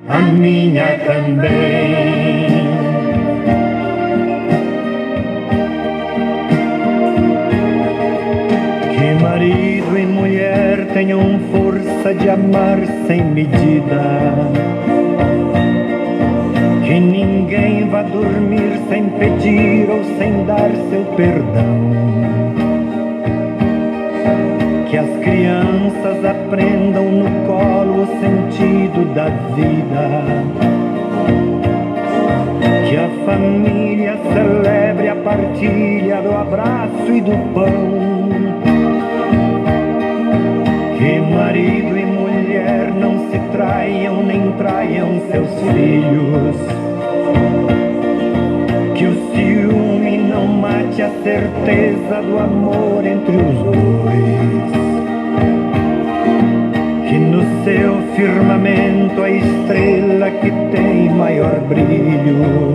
a minha também. Que marido e mulher tenham força de amar sem medida. Que ninguém vá dormir sem pedir ou sem dar seu perdão. Que as crianças aprendam no colo o sentido da vida. Que a família celebre a partilha do abraço e do pão. Que marido e mulher não se traiam nem traiam seus filhos. Que o ciúme não mate a certeza do amor entre os dois. Que no seu firmamento a estrela que tem maior brilho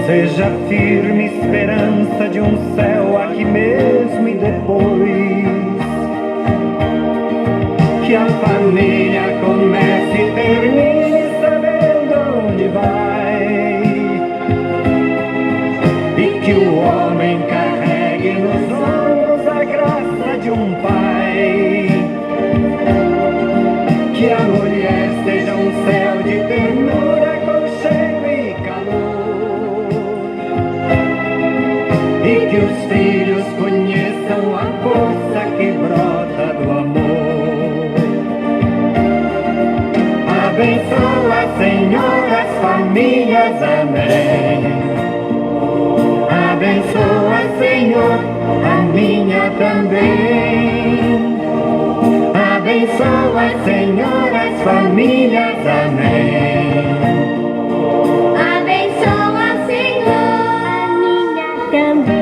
seja firme esperança de um céu aqui mesmo e depois. Que a família comece e termine sabendo onde vai. E que o homem carregue nos ombros a graça de um pai. Que a mulher seja um céu de ternura, aconchego e calor. E que os filhos conheçam a força que brota do amor. Abençoa, Senhor, as famílias, amém. Abençoa, Senhor, a minha também. Abençoa, Senhor, as famílias, amém. Abençoa, Senhor, a minha também.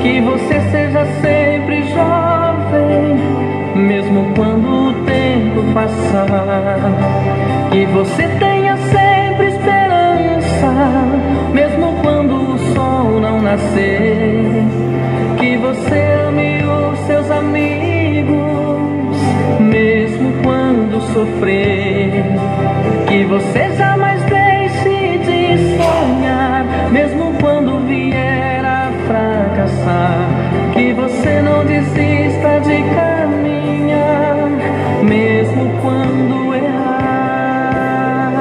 Que você seja sempre jovem, mesmo quando o tempo passar. Que você tenha sempre esperança, mesmo quando o sol não nascer. Que você ame os seus amigos, mesmo quando sofrer. Que você jamais deixe de sonhar, mesmo quando vier a fracassar. Que você não desista de caminhar, mesmo quando errar.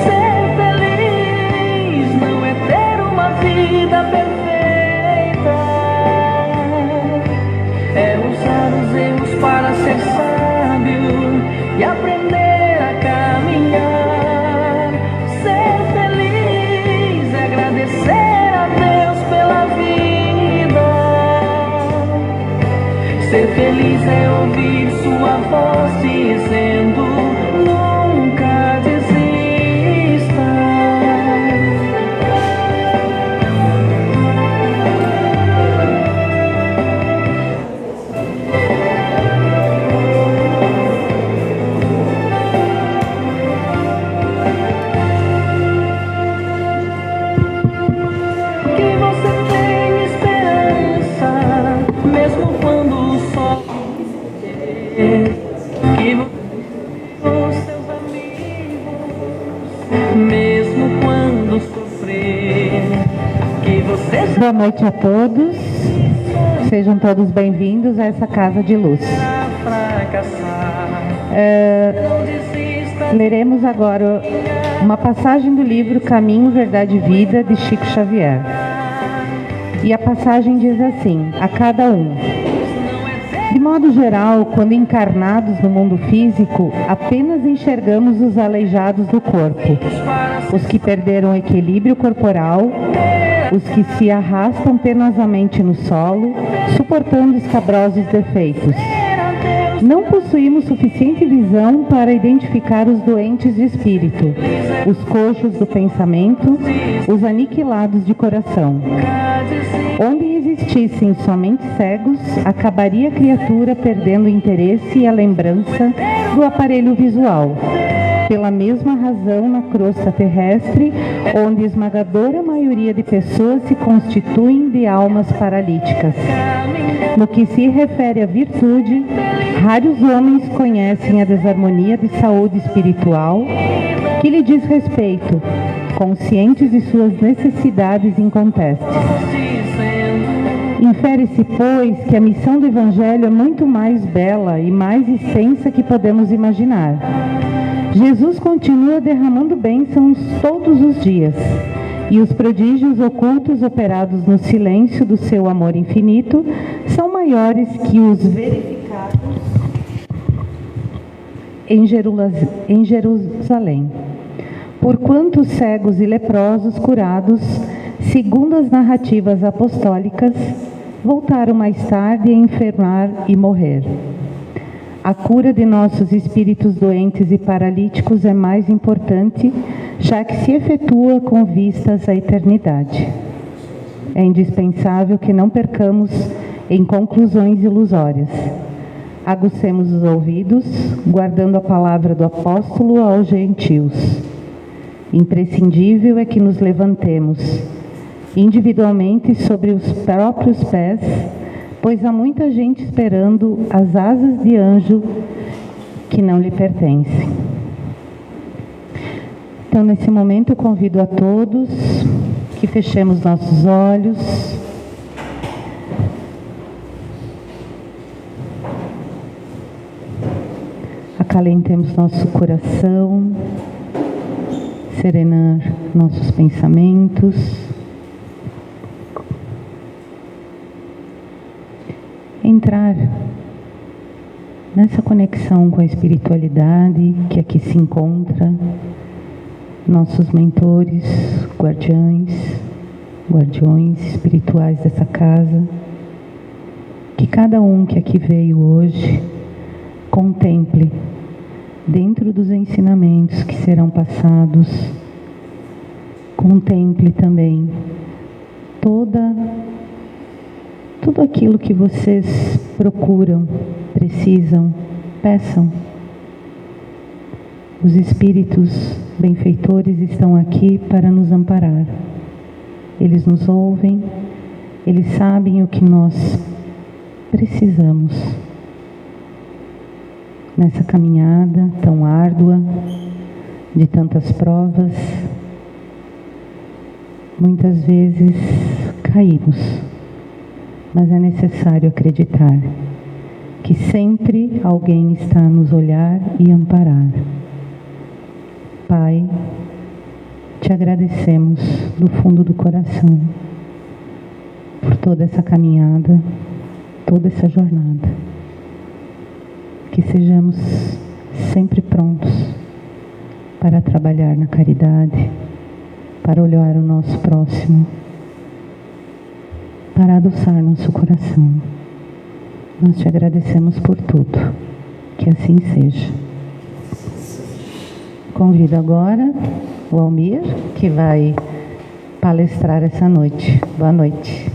Ser feliz não é ter uma vida perfeita, é usar os erros para ser sábio e aprender a caminhar. Ser feliz é agradecer a Deus pela vida. Ser feliz é ouvir sua voz dizendo: nunca desista. Que você tenha esperança, mesmo quando o sol que os seus amigos, mesmo quando sofrer. Que você Boa noite a todos, sejam todos bem-vindos a essa Casa de Luz. Leremos agora uma passagem do livro Caminho, Verdade e Vida, de Chico Xavier. E a passagem diz assim: a cada um. De modo geral, quando encarnados no mundo físico, apenas enxergamos os aleijados do corpo, os que perderam o equilíbrio corporal, os que se arrastam penosamente no solo, suportando escabrosos defeitos. Não possuímos suficiente visão para identificar os doentes de espírito, os coxos do pensamento, os aniquilados de coração. Onde existissem somente cegos, acabaria a criatura perdendo o interesse e a lembrança do aparelho visual. Pela mesma razão, na crosta terrestre, onde a esmagadora maioria de pessoas se constituem de almas paralíticas. No que se refere à virtude, raros homens conhecem a desarmonia de saúde espiritual que lhe diz respeito, conscientes de suas necessidades incontestes. Infere-se, pois, que a missão do Evangelho é muito mais bela e mais extensa que podemos imaginar. Jesus continua derramando bênçãos todos os dias, e os prodígios ocultos operados no silêncio do seu amor infinito são maiores que os verificados em Jerusalém. Porquanto os cegos e leprosos curados, segundo as narrativas apostólicas, voltaram mais tarde a enfermar e morrer. A cura de nossos espíritos doentes e paralíticos é mais importante, já que se efetua com vistas à eternidade. É indispensável que não percamos em conclusões ilusórias. Aguçemos os ouvidos, guardando a palavra do apóstolo aos gentios. Imprescindível é que nos levantemos, individualmente sobre os próprios pés, pois há muita gente esperando as asas de anjo que não lhe pertencem. Então, nesse momento, eu convido a todos que fechemos nossos olhos, acalentemos nosso coração, serenar nossos pensamentos, entrar nessa conexão com a espiritualidade que aqui se encontra, nossos mentores, guardiões espirituais dessa casa, que cada um que aqui veio hoje contemple, dentro dos ensinamentos que serão passados, contemple também tudo aquilo que vocês procuram, precisam, peçam. Os espíritos benfeitores estão aqui para nos amparar. Eles nos ouvem, eles sabem o que nós precisamos nessa caminhada tão árdua, de tantas provas. Muitas vezes caímos, mas é necessário acreditar que sempre alguém está a nos olhar e amparar. Pai, te agradecemos do fundo do coração por toda essa caminhada, toda essa jornada. Que sejamos sempre prontos para trabalhar na caridade, para olhar o nosso próximo, para adoçar nosso coração. Nós te agradecemos por tudo. Que assim seja. Convido agora o Almir, que vai palestrar essa noite. Boa noite.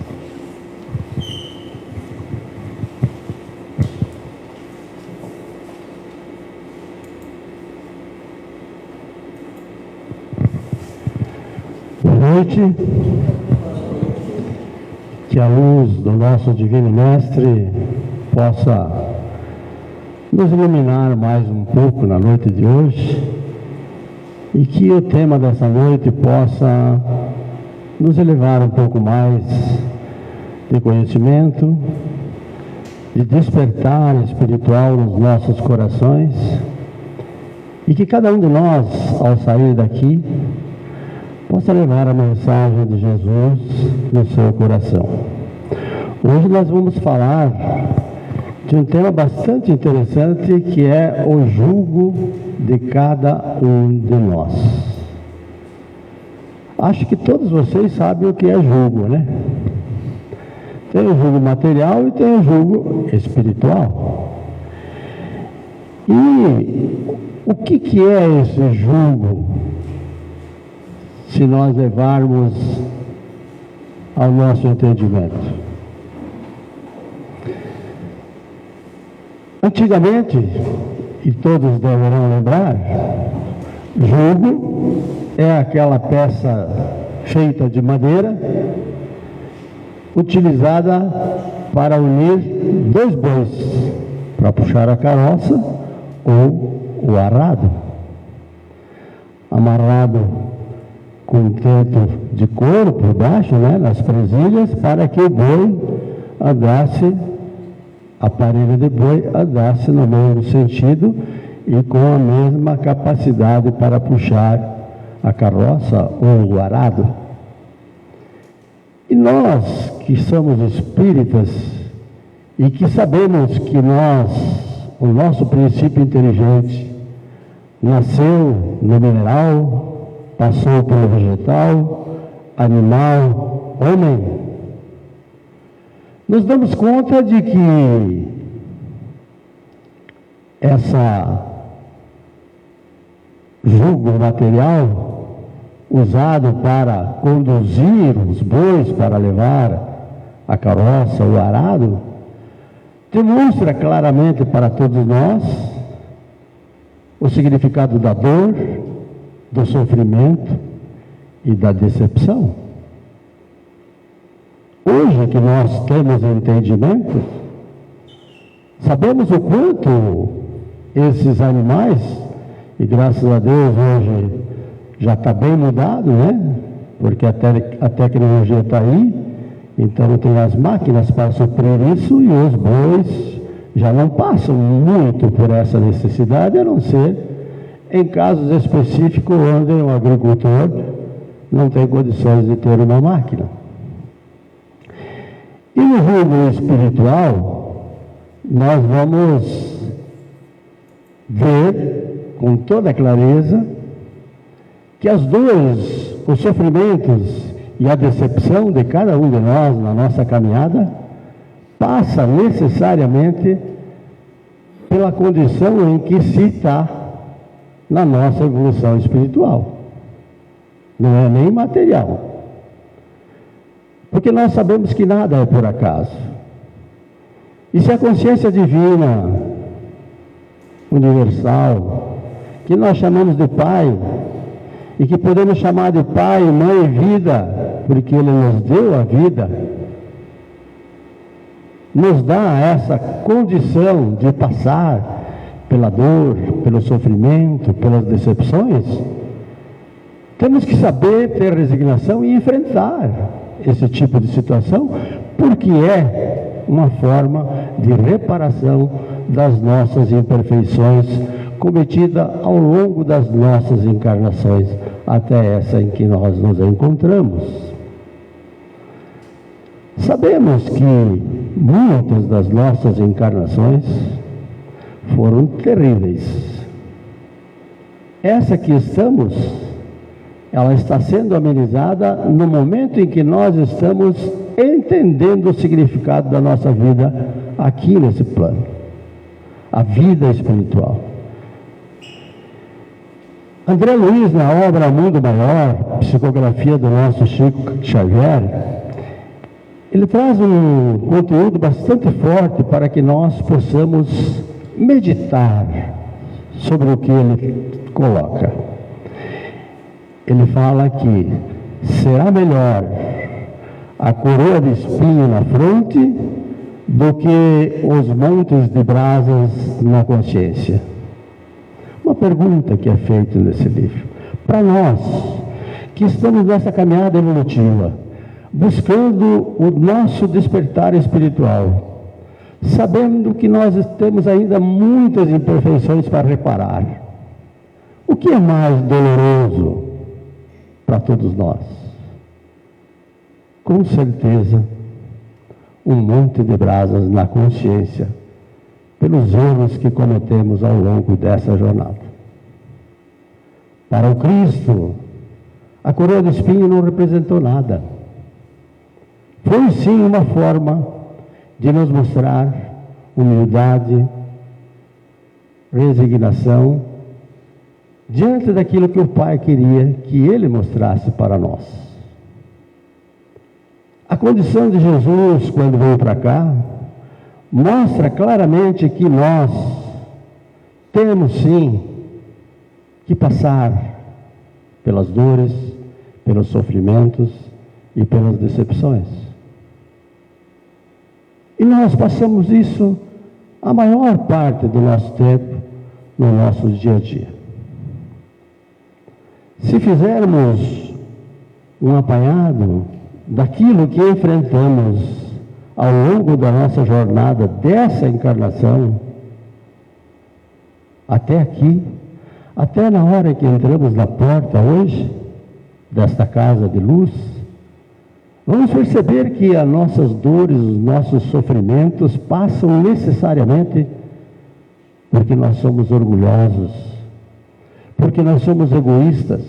Boa noite. Que a luz do nosso Divino Mestre possa nos iluminar mais um pouco na noite de hoje e que o tema dessa noite possa nos elevar um pouco mais de conhecimento, de despertar espiritual nos nossos corações e que cada um de nós, ao sair daqui, possa levar a mensagem de Jesus no seu coração. Hoje nós vamos falar de um tema bastante interessante, que é o jugo de cada um de nós. Acho que todos vocês sabem o que é jugo, né? Tem o jugo material e tem o jugo espiritual. E o que é esse jugo, se nós levarmos ao nosso entendimento? Antigamente, e todos deverão lembrar, jugo é aquela peça feita de madeira, utilizada para unir dois bois, para puxar a carroça ou o arado, amarrado com um teto de couro por baixo, nas presilhas, para que o boi andasse, aparelho de boi andasse no mesmo sentido e com a mesma capacidade para puxar a carroça ou o arado. E nós que somos espíritas e que sabemos que o nosso princípio inteligente nasceu no mineral, passou pelo vegetal, animal, homem, nos damos conta de que essa jugo material usado para conduzir os bois, para levar a carroça, o arado, demonstra claramente para todos nós o significado da dor, do sofrimento e da decepção. Hoje que nós temos entendimento, sabemos o quanto esses animais, e graças a Deus hoje já está bem mudado, porque a tecnologia está aí, então tem as máquinas para suprir isso e os bois já não passam muito por essa necessidade, a não ser em casos específicos onde o agricultor não tem condições de ter uma máquina. E no rumo espiritual, nós vamos ver com toda clareza que as dores, os sofrimentos e a decepção de cada um de nós na nossa caminhada passa necessariamente pela condição em que se está na nossa evolução espiritual. Não é nem material. Porque nós sabemos que nada é por acaso. E se a consciência divina, universal, que nós chamamos de Pai, e que podemos chamar de Pai, Mãe e Vida, porque Ele nos deu a vida, nos dá essa condição de passar pela dor, pelo sofrimento, pelas decepções, temos que saber ter resignação e enfrentar esse tipo de situação, porque é uma forma de reparação das nossas imperfeições cometida ao longo das nossas encarnações, até essa em que nós nos encontramos. Sabemos que muitas das nossas encarnações foram terríveis. Essa que estamos, ela está sendo amenizada no momento em que nós estamos entendendo o significado da nossa vida aqui nesse plano, a vida espiritual. André Luiz, na obra Mundo Maior, psicografia do nosso Chico Xavier, ele traz um conteúdo bastante forte para que nós possamos meditar sobre o que ele coloca. Ele fala que será melhor a coroa de espinho na fronte do que os montes de brasas na consciência. Uma pergunta que é feita nesse livro. Para nós, que estamos nessa caminhada evolutiva, buscando o nosso despertar espiritual, sabendo que nós temos ainda muitas imperfeições para reparar, o que é mais doloroso para todos nós? Com certeza, um monte de brasas na consciência, pelos erros que cometemos ao longo dessa jornada. Para o Cristo, a coroa de espinho não representou nada. Foi sim uma forma de nos mostrar humildade, resignação, diante daquilo que o Pai queria que Ele mostrasse para nós. A condição de Jesus, quando veio para cá, mostra claramente que nós temos sim que passar pelas dores, pelos sofrimentos e pelas decepções. E nós passamos isso a maior parte do nosso tempo no nosso dia a dia. Se fizermos um apanhado daquilo que enfrentamos ao longo da nossa jornada dessa encarnação, até aqui, até na hora que entramos na porta hoje, desta casa de luz, vamos perceber que as nossas dores, os nossos sofrimentos passam necessariamente porque nós somos orgulhosos, porque nós somos egoístas,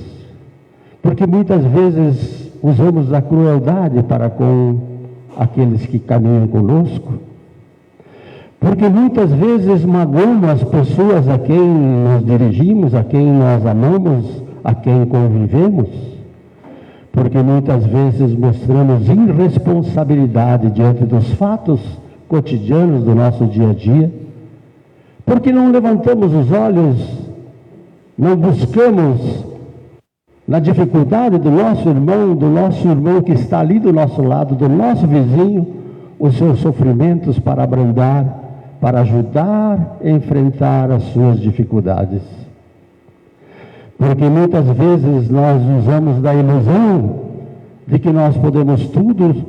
porque muitas vezes usamos a crueldade para com aqueles que caminham conosco, porque muitas vezes magoamos as pessoas a quem nos dirigimos, a quem nós amamos, a quem convivemos, porque muitas vezes mostramos irresponsabilidade diante dos fatos cotidianos do nosso dia a dia, porque não levantamos os olhos, não buscamos na dificuldade do nosso irmão que está ali do nosso lado, do nosso vizinho, os seus sofrimentos para abrandar, para ajudar a enfrentar as suas dificuldades. Porque muitas vezes nós usamos da ilusão de que nós podemos tudo,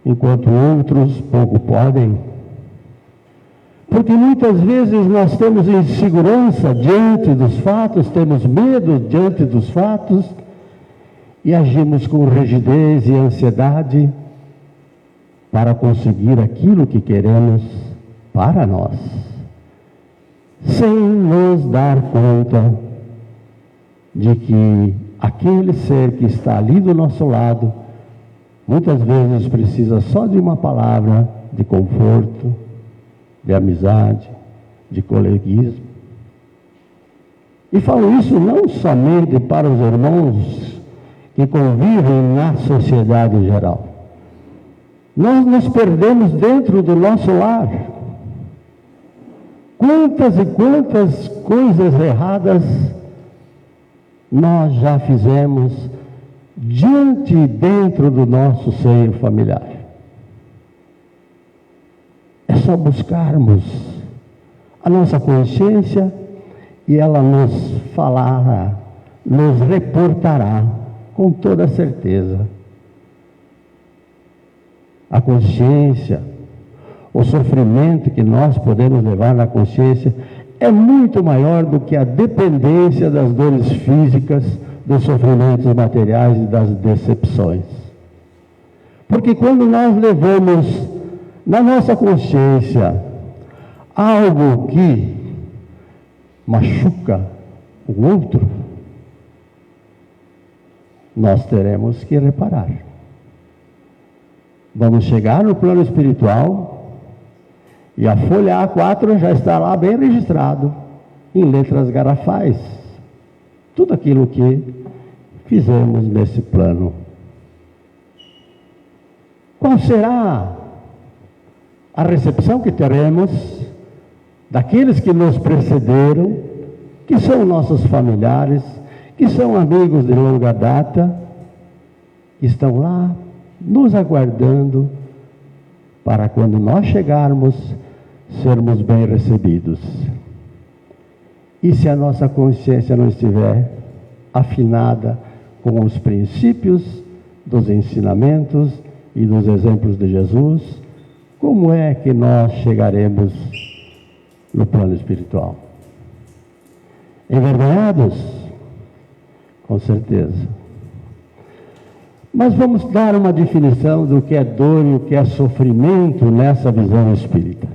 enquanto outros pouco podem. Porque muitas vezes nós temos insegurança diante dos fatos, temos medo diante dos fatos e agimos com rigidez e ansiedade para conseguir aquilo que queremos para nós, sem nos dar conta de que aquele ser que está ali do nosso lado, muitas vezes precisa só de uma palavra de conforto, de amizade, de coleguismo. E falo isso não somente para os irmãos que convivem na sociedade em geral. Nós nos perdemos dentro do nosso lar. Quantas e quantas coisas erradas nós já fizemos diante e dentro do nosso seio familiar. É só buscarmos a nossa consciência e ela nos falará, nos reportará com toda certeza. A consciência, o sofrimento que nós podemos levar na consciência é muito maior do que a dependência das dores físicas, dos sofrimentos materiais e das decepções. Porque quando nós levamos na nossa consciência algo que machuca o outro, nós teremos que reparar. Vamos chegar no plano espiritual e a folha A4 já está lá bem registrado, em letras garrafais, tudo aquilo que fizemos nesse plano. Qual será a recepção que teremos daqueles que nos precederam, que são nossos familiares, que são amigos de longa data, que estão lá nos aguardando para quando nós chegarmos, sermos bem recebidos. E se a nossa consciência não estiver afinada com os princípios dos ensinamentos e dos exemplos de Jesus, como é que nós chegaremos no plano espiritual? Envergonhados? Com certeza. Mas vamos dar uma definição do que é dor e o que é sofrimento nessa visão espírita.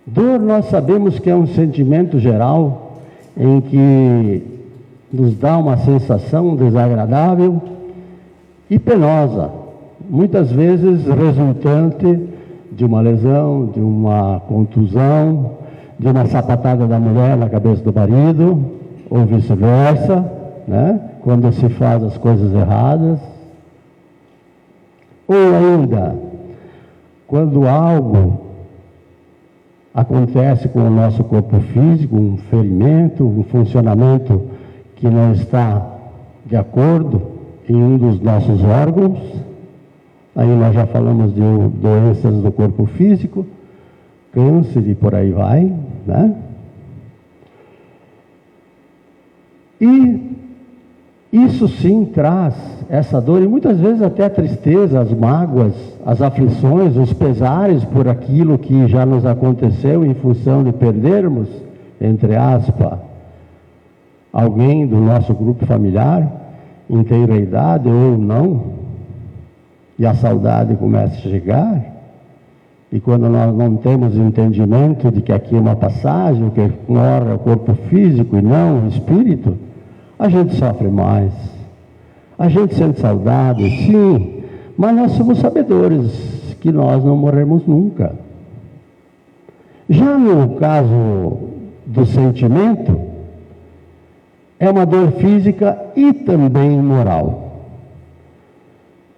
Dor, nós sabemos que é um sentimento geral em que nos dá uma sensação desagradável e penosa, muitas vezes resultante de uma lesão, de uma contusão, de uma sapatada da mulher na cabeça do marido, ou vice-versa, né? Quando se faz as coisas erradas. Ou ainda, quando algo acontece com o nosso corpo físico, um ferimento, um funcionamento que não está de acordo em um dos nossos órgãos, aí nós já falamos de doenças do corpo físico, câncer e por aí vai, né? E isso sim traz essa dor e muitas vezes até a tristeza, as mágoas, as aflições, os pesares por aquilo que já nos aconteceu em função de perdermos, entre aspas, alguém do nosso grupo familiar, inteira idade ou não, e a saudade começa a chegar, e quando nós não temos entendimento de que aqui é uma passagem, que mora o corpo físico e não o espírito, a gente sofre mais, a gente sente saudade, sim, mas nós somos sabedores que nós não morremos nunca. Já no caso do sentimento, é uma dor física e também moral.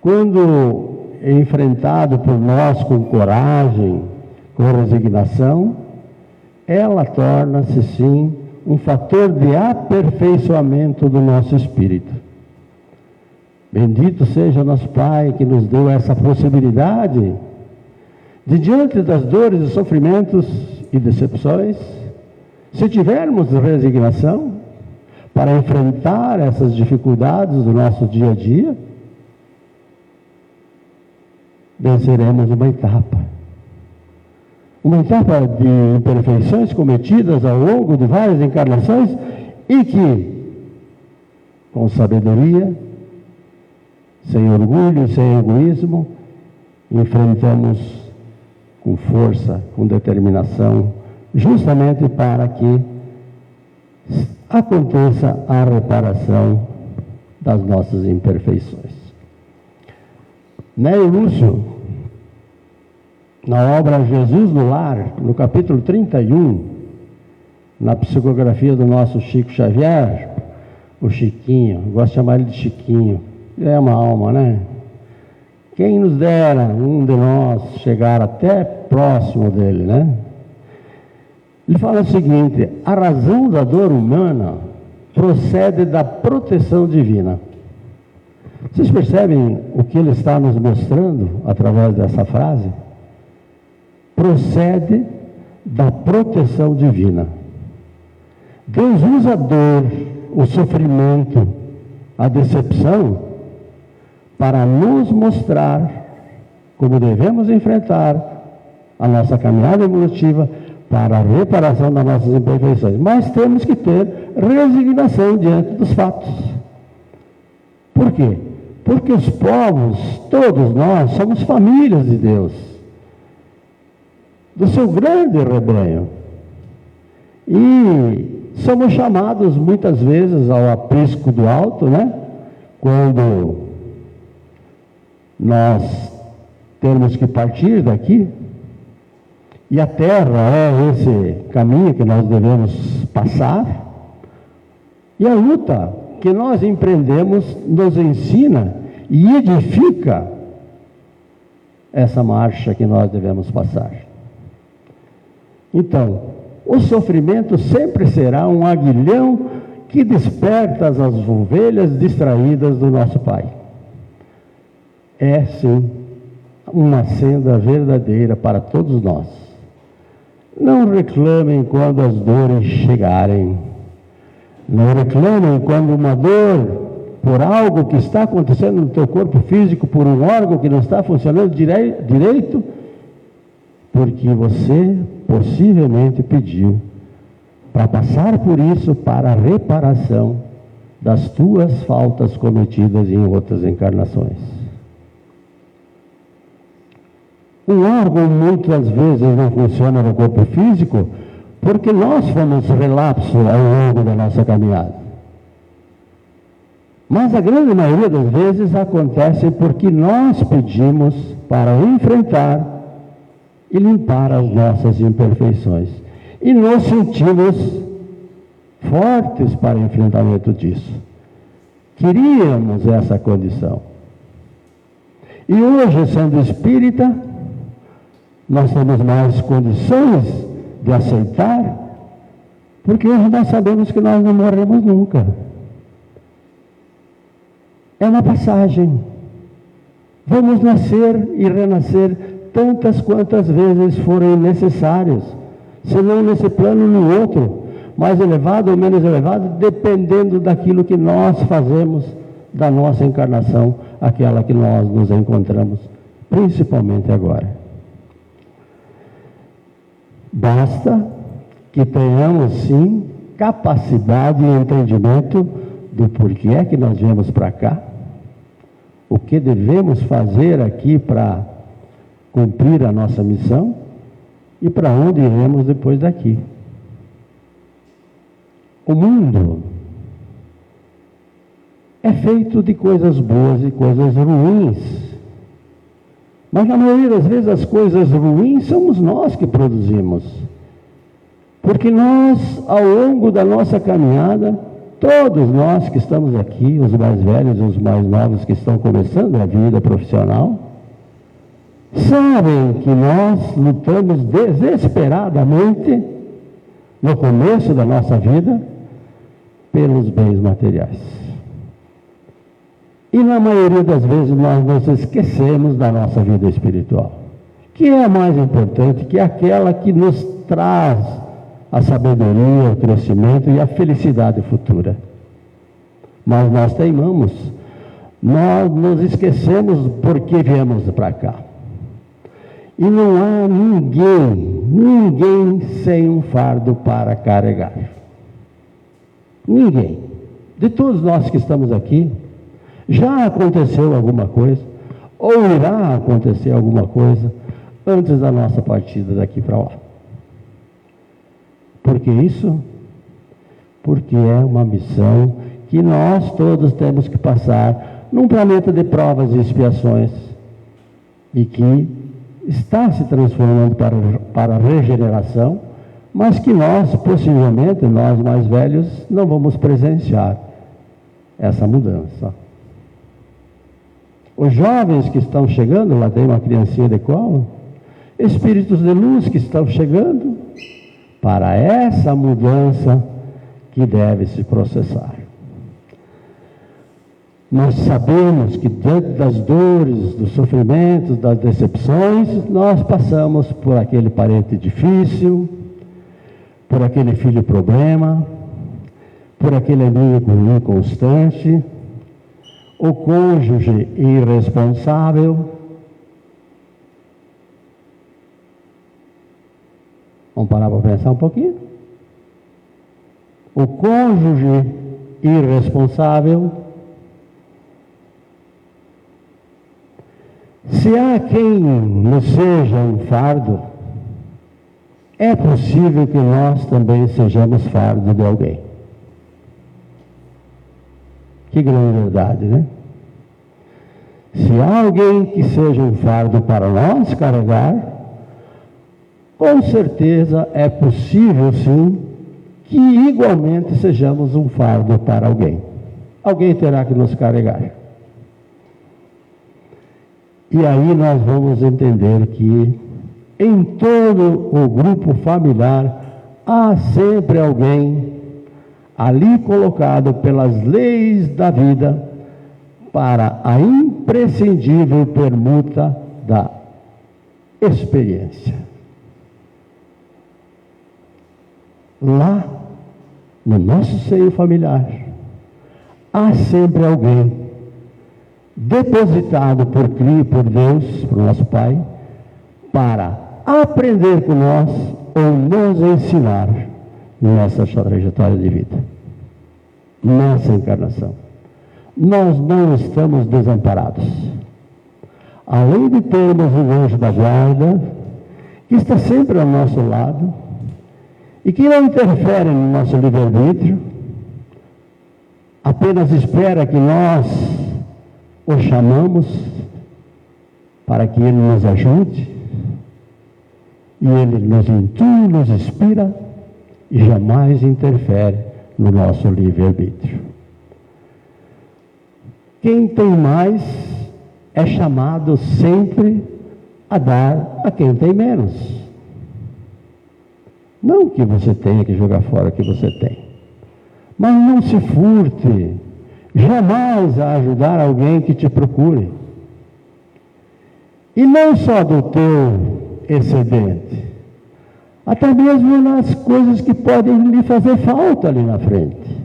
Quando é enfrentado por nós com coragem, com resignação, ela torna-se sim um fator de aperfeiçoamento do nosso espírito. Bendito seja nosso Pai que nos deu essa possibilidade de, diante das dores e sofrimentos e decepções, se tivermos resignação para enfrentar essas dificuldades do nosso dia a dia, venceremos uma etapa de imperfeições cometidas ao longo de várias encarnações e que, com sabedoria, sem orgulho, sem egoísmo, enfrentamos com força, com determinação, justamente para que aconteça a reparação das nossas imperfeições. Nélio Lúcio, na obra Jesus no Lar, no capítulo 31, na psicografia do nosso Chico Xavier, o Chiquinho, eu gosto de chamar ele de Chiquinho, é uma alma, né? Quem nos dera, um de nós, chegar até próximo dele, né? Ele fala o seguinte: a razão da dor humana procede da proteção divina. Vocês percebem o que ele está nos mostrando através dessa frase? Procede da proteção divina. Deus usa a dor, o sofrimento, a decepção, para nos mostrar como devemos enfrentar a nossa caminhada evolutiva para a reparação das nossas imperfeições. Mas temos que ter resignação diante dos fatos. Por quê? Porque os povos, todos nós, somos famílias de Deus, do seu grande rebanho. E somos chamados muitas vezes ao aprisco do alto, né? Quando nós temos que partir daqui, e a terra é esse caminho que nós devemos passar, e a luta que nós empreendemos nos ensina e edifica essa marcha que nós devemos passar. Então, o sofrimento sempre será um aguilhão que desperta as ovelhas distraídas do nosso Pai. É, sim, uma senda verdadeira para todos nós. Não reclamem quando as dores chegarem. Não reclamem quando uma dor por algo que está acontecendo no teu corpo físico, por um órgão que não está funcionando direito, porque você possivelmente pediu para passar por isso para a reparação das tuas faltas cometidas em outras encarnações. Um órgão muitas vezes não funciona no corpo físico porque nós fomos relapso ao longo da nossa caminhada. Mas a grande maioria das vezes acontece porque nós pedimos para enfrentar e limpar as nossas imperfeições. E nos sentimos fortes para o enfrentamento disso. Queríamos essa condição. E hoje, sendo espírita, nós temos mais condições de aceitar, porque hoje nós sabemos que nós não morremos nunca. É uma passagem. Vamos nascer e renascer tantas quantas vezes forem necessárias, se não nesse plano, no outro, mais elevado ou menos elevado, dependendo daquilo que nós fazemos da nossa encarnação, aquela que nós nos encontramos, principalmente agora. Basta que tenhamos, sim, capacidade e entendimento do porquê é que nós viemos para cá, o que devemos fazer aqui para cumprir a nossa missão e para onde iremos depois daqui. O mundo é feito de coisas boas e coisas ruins, mas na maioria das vezes as coisas ruins somos nós que produzimos, porque nós, ao longo da nossa caminhada, todos nós que estamos aqui, os mais velhos, os mais novos que estão começando a vida profissional, sabem que nós lutamos desesperadamente no começo da nossa vida pelos bens materiais. E na maioria das vezes nós nos esquecemos da nossa vida espiritual, que é a mais importante, que é aquela que nos traz a sabedoria, o crescimento e a felicidade futura. Mas nós teimamos, nós nos esquecemos porque viemos para cá. E não há ninguém sem um fardo para carregar. Ninguém. De todos nós que estamos aqui, já aconteceu alguma coisa, ou irá acontecer alguma coisa, antes da nossa partida daqui para lá. Por que isso? Porque é uma missão que nós todos temos que passar num planeta de provas e expiações, e que está se transformando para a regeneração, mas que nós, possivelmente, nós mais velhos, não vamos presenciar essa mudança. Os jovens que estão chegando, lá tem uma criancinha de colo, espíritos de luz que estão chegando, para essa mudança que deve se processar. Nós sabemos que diante das dores, dos sofrimentos, das decepções, nós passamos por aquele parente difícil, por aquele filho problema, por aquele amigo inconstante, o cônjuge irresponsável. Vamos parar para pensar um pouquinho? O cônjuge irresponsável. Se há quem nos seja um fardo, é possível que nós também sejamos fardo de alguém. Que grande verdade, né? Se há alguém que seja um fardo para nós carregar, com certeza é possível, sim, que igualmente sejamos um fardo para alguém. Alguém terá que nos carregar. E aí nós vamos entender que em todo o grupo familiar há sempre alguém ali colocado pelas leis da vida para a imprescindível permuta da experiência. Lá, no nosso seio familiar, há sempre alguém depositado por Deus, por nosso Pai, para aprender com nós ou nos ensinar nessa trajetória de vida, nessa encarnação. Nós não estamos desamparados. Além de termos o anjo da guarda, que está sempre ao nosso lado, e que não interfere no nosso livre-arbítrio, apenas espera que nós o chamamos para que ele nos ajude, e ele nos intui, nos inspira e jamais interfere no nosso livre-arbítrio. Quem tem mais é chamado sempre a dar a quem tem menos. Não que você tenha que jogar fora o que você tem, mas não se furte jamais a ajudar alguém que te procure. E não só do teu excedente, até mesmo nas coisas que podem lhe fazer falta ali na frente.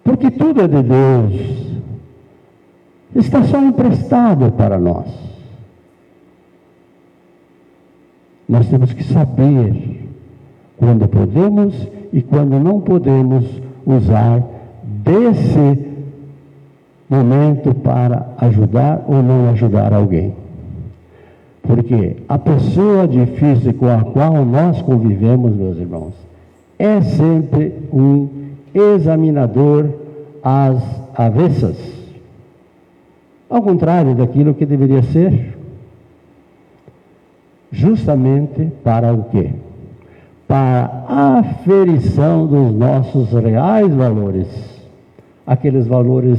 Porque tudo é de Deus. Está só emprestado para nós. Nós temos que saber quando podemos e quando não podemos usar desse momento para ajudar ou não ajudar alguém. Porque a pessoa difícil com a qual nós convivemos, meus irmãos, é sempre um examinador às avessas. Ao contrário daquilo que deveria ser. Justamente para o quê? Para a aferição dos nossos reais valores. Aqueles valores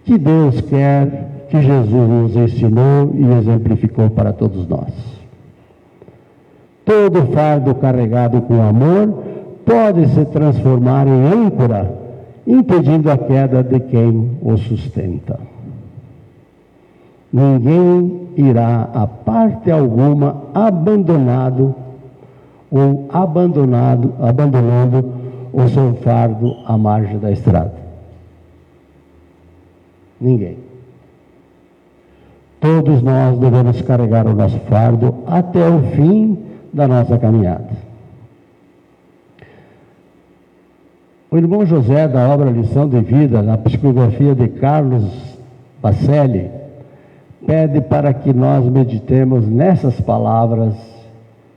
que Deus quer, que Jesus nos ensinou e exemplificou para todos nós. Todo fardo carregado com amor pode se transformar em âncora, impedindo a queda de quem o sustenta. Ninguém irá a parte alguma abandonando o seu fardo à margem da estrada. Ninguém. Todos nós devemos carregar o nosso fardo até o fim da nossa caminhada. O irmão José, da obra Lição de Vida, na psicografia de Carlos Bacelli, pede para que nós meditemos nessas palavras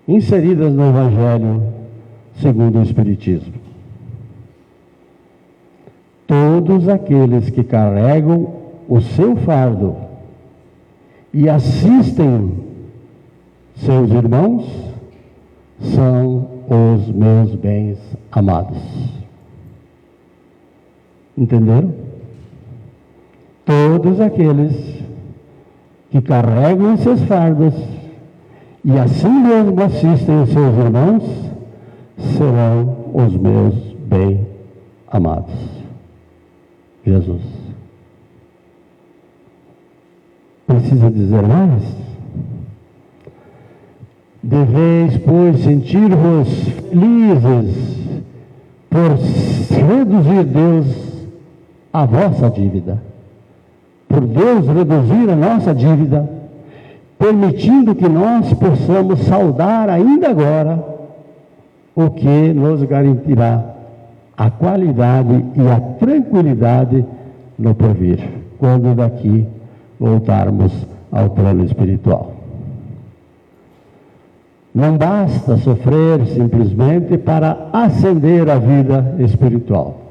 inseridas no Evangelho segundo o Espiritismo. Todos aqueles que carregam o seu fardo e assistem seus irmãos são os meus bens amados. Entenderam? Todos aqueles que carregam seus fardos e assim mesmo assistem os seus irmãos serão os meus bem amados. Jesus. Precisa dizer mais? Deveis, pois, sentir-vos felizes por reduzir Deus a vossa dívida. Por Deus reduzir a nossa dívida, permitindo que nós possamos saldar ainda agora o que nos garantirá a qualidade e a tranquilidade no porvir, quando daqui voltarmos ao plano espiritual. Não basta sofrer simplesmente para ascender a vida espiritual.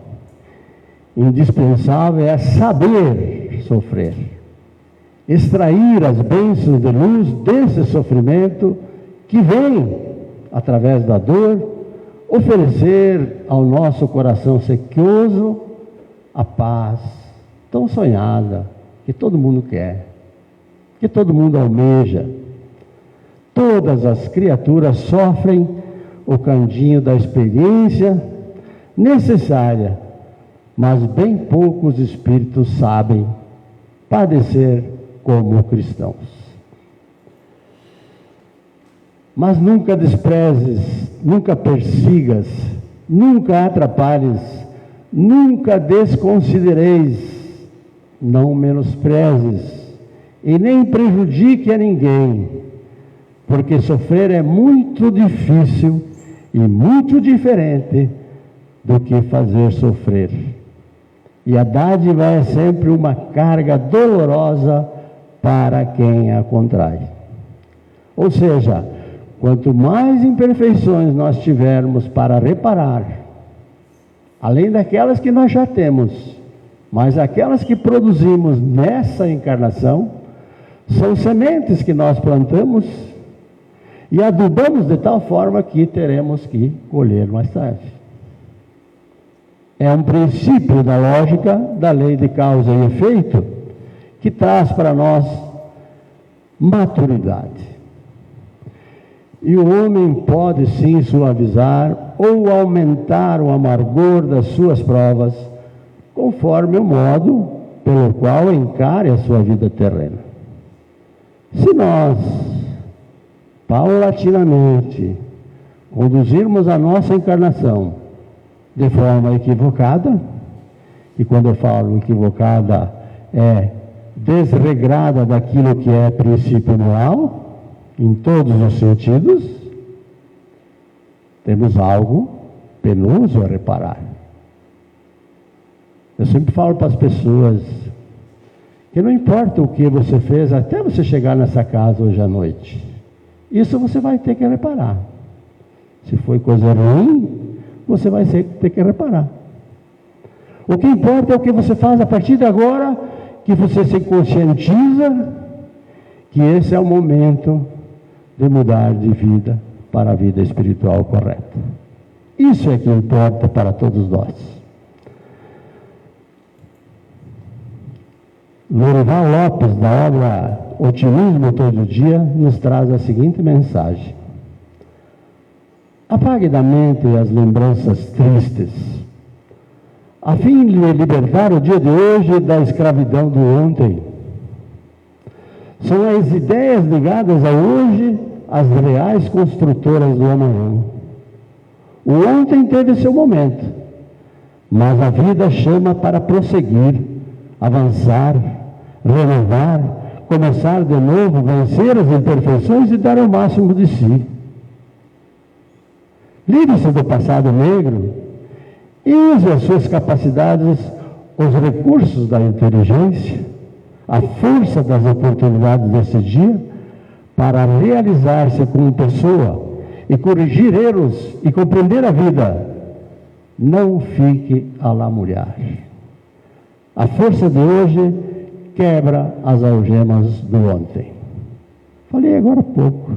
Indispensável é saber sofrer, extrair as bênçãos de luz desse sofrimento que vem através da dor, oferecer ao nosso coração sequioso a paz tão sonhada que todo mundo quer, que todo mundo almeja. Todas as criaturas sofrem o candinho da experiência necessária, mas bem poucos espíritos sabem padecer como cristãos. Mas nunca desprezes, nunca persigas, nunca atrapalhes, nunca desconsidereis, não menosprezes e nem prejudique a ninguém, porque sofrer é muito difícil e muito diferente do que fazer sofrer. E a dádiva é sempre uma carga dolorosa para quem a contrai. Ou seja, quanto mais imperfeições nós tivermos para reparar, além daquelas que nós já temos, mas aquelas que produzimos nessa encarnação, são sementes que nós plantamos E adubamos de tal forma que teremos que colher mais tarde. É um princípio da lógica da lei de causa e efeito que traz para nós maturidade. E o homem pode sim suavizar ou aumentar o amargor das suas provas, conforme o modo pelo qual encare a sua vida terrena. Se nós, paulatinamente, conduzirmos a nossa encarnação de forma equivocada, e quando eu falo equivocada, é desregrada daquilo que é princípio moral, em todos os sentidos, temos algo penoso a reparar. Eu sempre falo para as pessoas que não importa o que você fez até você chegar nessa casa hoje à noite, isso você vai ter que reparar. Se foi coisa ruim, você vai ter que reparar. O que importa é o que você faz a partir de agora, que você se conscientiza que esse é o momento de mudar de vida para a vida espiritual correta. Isso é que importa para todos nós. Lorival Lopes, da obra Otimismo Todo Dia, nos traz a seguinte mensagem: apague da mente as lembranças tristes, a fim de libertar o dia de hoje da escravidão do ontem. São as ideias ligadas a hoje as reais construtoras do amanhã. O ontem teve seu momento, mas a vida chama para prosseguir, avançar, renovar, começar de novo, vencer as imperfeições e dar o máximo de si. Livre-se do passado negro e use as suas capacidades, os recursos da inteligência, a força das oportunidades desse dia para realizar-se como pessoa e corrigir erros e compreender a vida. Não fique a lamuriar. A força de hoje quebra as algemas do ontem. Falei agora há pouco.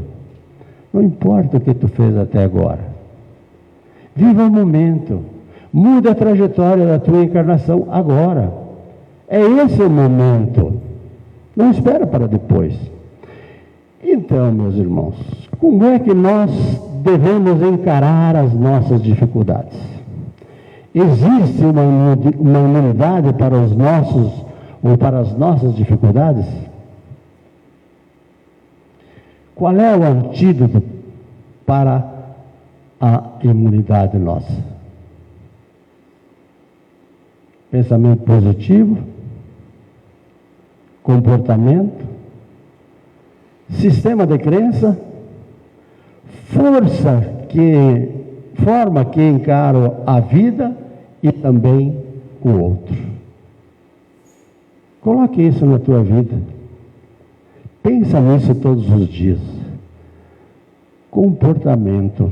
Não importa o que tu fez até agora. Viva o momento. Muda a trajetória da tua encarnação agora. É esse o momento. Não espera para depois. Então, meus irmãos, como é que nós devemos encarar as nossas dificuldades? Existe uma imunidade para os nossos ou para as nossas dificuldades? Qual é o antídoto para a imunidade nossa? Pensamento positivo, comportamento, sistema de crença, forma que encaro a vida e também o outro. Coloque isso na tua vida. Pensa nisso todos os dias. Comportamento.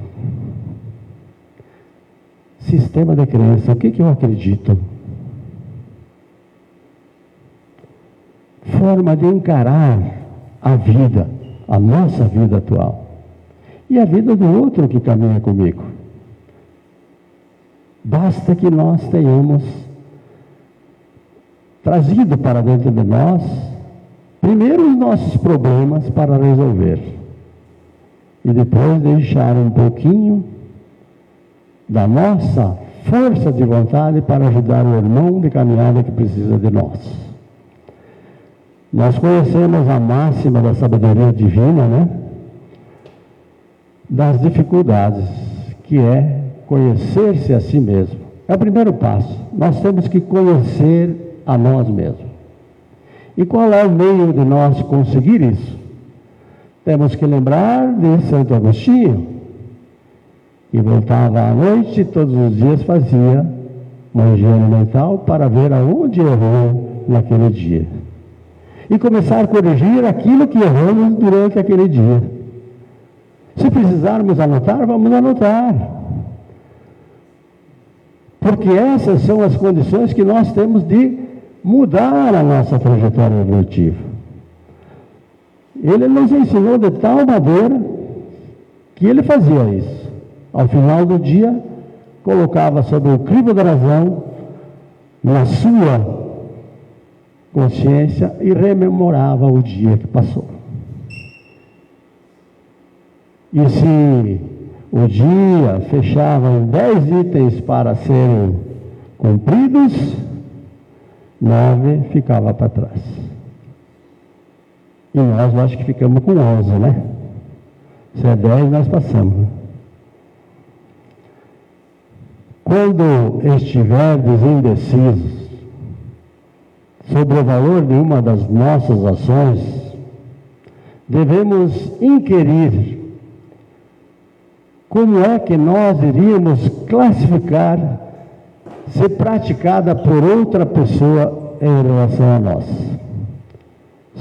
Sistema de crença. O que eu acredito? Forma de encarar a vida, a nossa vida atual. E a vida do outro que caminha comigo. Basta que nós tenhamos trazido para dentro de nós, primeiro os nossos problemas para resolver. E depois deixar um pouquinho da nossa força de vontade para ajudar o irmão de caminhada que precisa de nós. Nós conhecemos a máxima da sabedoria divina, né? Das dificuldades, que é conhecer-se a si mesmo. É o primeiro passo. Nós temos que conhecer a nós mesmos. E qual é o meio de nós conseguir isso? Temos que lembrar de Santo Agostinho, que voltava à noite e todos os dias fazia uma higiene mental para ver aonde errou naquele dia. E começar a corrigir aquilo que erramos durante aquele dia. Se precisarmos anotar, vamos anotar. Porque essas são as condições que nós temos de mudar a nossa trajetória evolutiva. Ele nos ensinou de tal maneira que ele fazia isso. Ao final do dia, colocava sobre o crivo da razão, na sua consciência, e rememorava o dia que passou. E se o dia fechava em 10 itens para serem cumpridos, 9 ficava para trás. E nós, acho que ficamos com 11, né? Se é 10, nós passamos. Né? Quando estiverdes indecisos sobre o valor de uma das nossas ações, devemos inquirir como é que nós iríamos classificar se praticada por outra pessoa em relação a nós.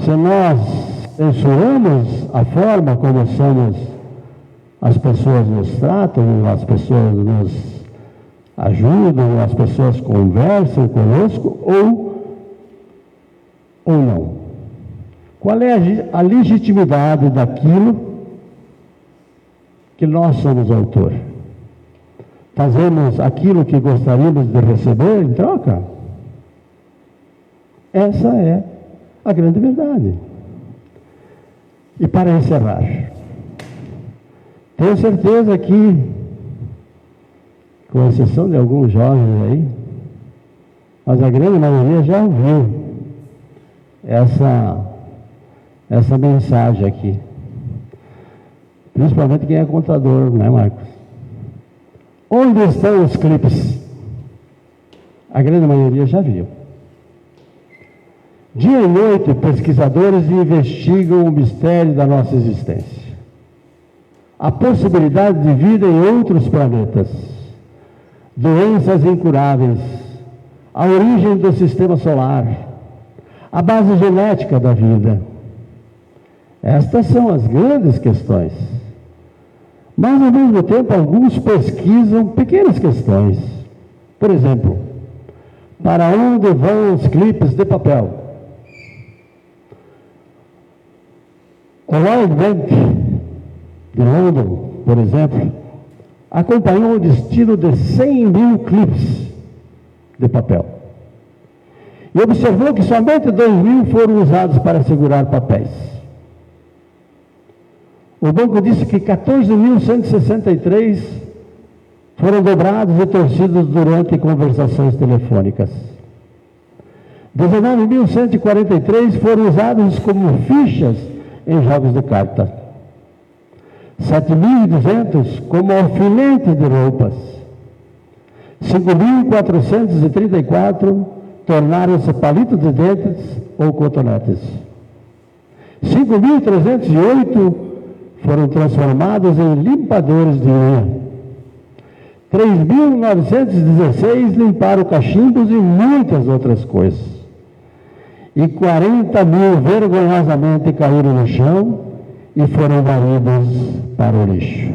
Se nós censuramos a forma como as pessoas nos tratam, as pessoas nos ajudam, as pessoas conversam conosco, ou não? Qual é a legitimidade daquilo que nós somos autor? Fazemos aquilo que gostaríamos de receber em troca? Essa é a grande verdade. E para encerrar, tenho certeza que, com exceção de alguns jovens aí, mas a grande maioria já ouviu essa mensagem aqui. Principalmente quem é contador, né, Marcos? Onde estão os clipes? A grande maioria já viu. Dia e noite, pesquisadores investigam o mistério da nossa existência. A possibilidade de vida em outros planetas, doenças incuráveis, a origem do sistema solar, a base genética da vida. Estas são as grandes questões. Mas, ao mesmo tempo, alguns pesquisam pequenas questões. Por exemplo, para onde vão os clipes de papel? O World Bank de London, por exemplo, acompanhou o destino de 100 mil clipes de papel. E observou que somente 2.000 foram usados para segurar papéis. O banco disse que 14.163 foram dobrados e torcidos durante conversações telefônicas. 19.143 foram usados como fichas em jogos de carta. 7.200 como alfinete de roupas. 5.434 tornaram-se palitos de dentes ou cotonetes. 5.308 foram transformados em limpadores de unha. 3.916 limparam cachimbos e muitas outras coisas. E 40.000 vergonhosamente caíram no chão e foram varridos para o lixo.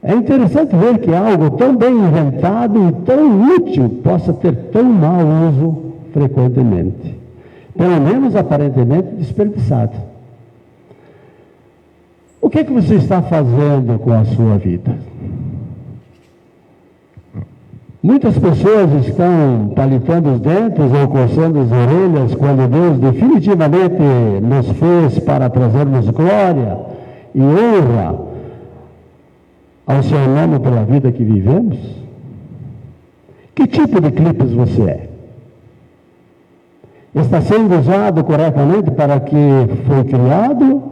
É interessante ver que algo tão bem inventado e tão útil possa ter tão mau uso frequentemente. Pelo menos aparentemente desperdiçado. O que você está fazendo com a sua vida? Muitas pessoas estão palitando os dentes ou coçando as orelhas quando Deus definitivamente nos fez para trazermos glória e honra ao seu nome pela vida que vivemos. Que tipo de clipes você é? Está sendo usado corretamente para que foi criado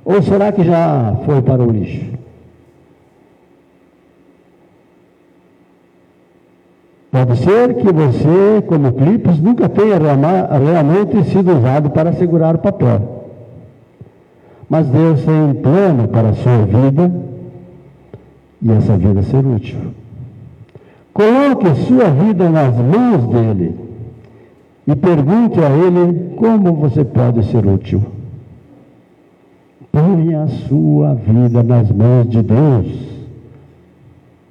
ou será que já foi para o lixo? Pode ser que você, como clipes, nunca tenha realmente sido usado para segurar o papel. Mas Deus tem um plano para a sua vida e essa vida ser útil. Coloque a sua vida nas mãos dele e pergunte a ele como você pode ser útil. Ponha a sua vida nas mãos de Deus,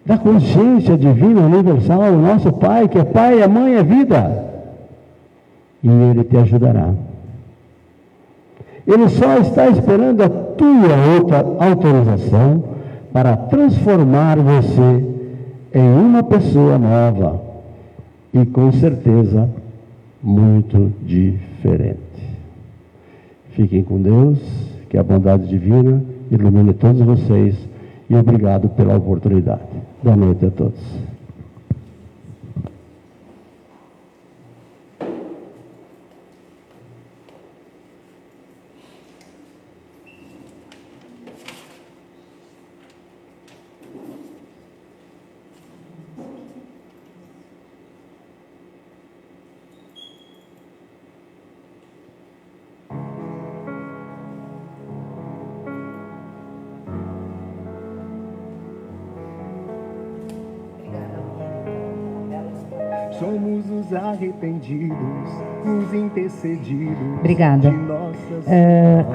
da consciência divina universal, o nosso Pai, que é Pai, é Mãe, é vida. E Ele te ajudará. Ele só está esperando a tua autorização para transformar você em uma pessoa nova e, com certeza, muito diferente. Fiquem com Deus, que a bondade divina ilumine todos vocês e obrigado pela oportunidade. Boa noite a todos. Somos os arrependidos, os intercedidos. Obrigada. De nossas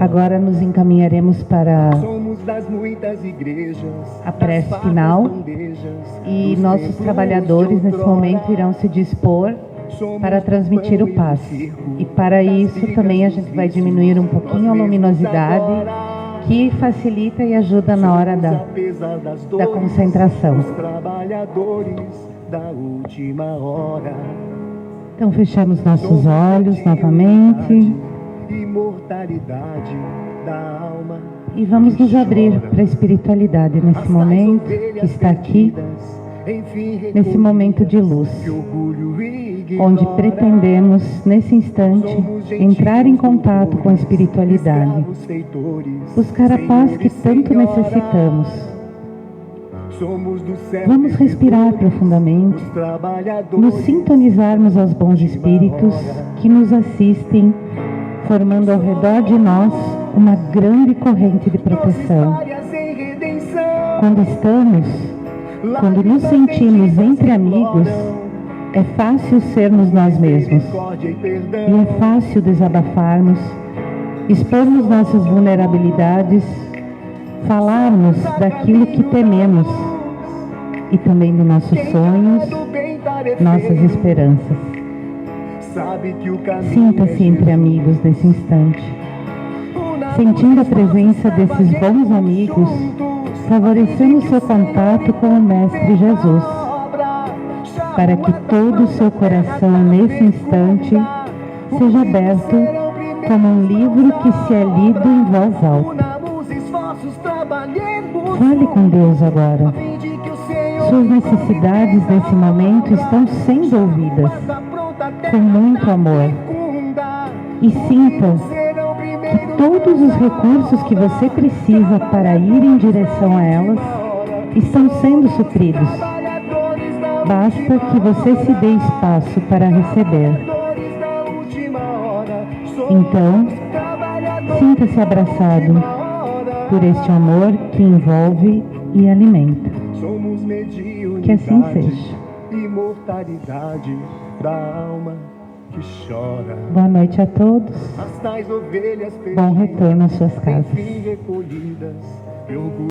Agora nos encaminharemos para Somos das muitas igrejas, a prece das final fardas bandejas, e dos nossos templos trabalhadores de nesse outrora. momento irão se dispor Somos para transmitir o pão e passe. circo, E para das isso vidas também a dos gente vai vícios, diminuir um pouquinho a nós mesmos luminosidade, agora. que facilita e ajuda na hora Somos, da apesar das dores, concentração. os trabalhadores da última hora. Então fechamos nossos Somos olhos a novamente imortalidade da alma. e vamos que nos abrir chora. para a espiritualidade As nesse tais momento ovelhas que está aqui, perdidas, enfim, nesse momento de luz, que orgulho ignora. onde pretendemos, nesse instante, entrar em contato com a espiritualidade, Escravos feitores, buscar a paz que senhor e tanto senhora. necessitamos. Somos do céu Vamos respirar vivedores, profundamente, os trabalhadores nos sintonizarmos aos bons espíritos que nos assistem, formando ao redor de nós uma grande corrente de proteção. histórias em redenção. Quando nos sentimos entre amigos, é fácil sermos nós mesmos Misericórdia e perdão. e é fácil desabafarmos, expormos nossas vulnerabilidades, falarmos daquilo que tememos e também dos nossos sonhos, nossas esperanças. Sabe que o caminho Sinta-se é entre Jesus. amigos nesse instante, sentindo a presença desses bons amigos, favorecendo o seu contato com o Mestre Jesus, para que todo o seu coração nesse instante seja aberto como um livro que se é lido em voz alta. Fale com Deus agora. Suas necessidades nesse momento estão sendo ouvidas com muito amor. E sinta que todos os recursos que você precisa para ir em direção a elas estão sendo supridos. Basta que você se dê espaço para receber. Então, sinta-se abraçado por este amor que envolve e alimenta. Somos mediunidade, Que assim seja. Imortalidade da alma que chora. Boa noite a todos. As tais ovelhas Bom retorno às suas casas. enfim recolhidas, orgulho